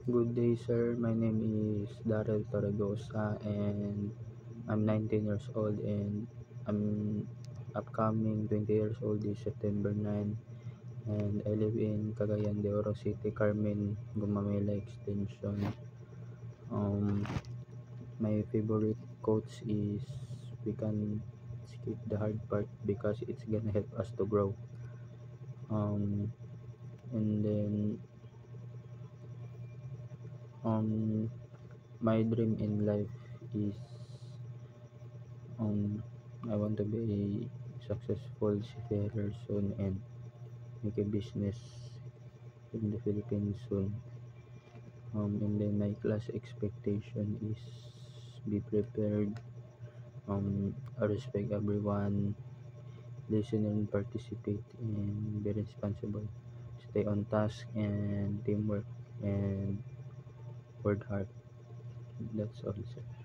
Good day, sir. My name is Darrell Torregosa, and I'm 19 years old, and I'm upcoming 20 years old this September 9, and I live in Cagayan de Oro City, Carmen, Gumamela Extension. My favorite quotes is, "We can skip the hard part because it's gonna help us to grow." And then um, my dream in life is I want to be a successful seafarer soon and make a business in the Philippines soon. And then my class expectation is be prepared, respect everyone, listen and participate, and be responsible. Stay on task and teamwork and work hard. That's all, sir.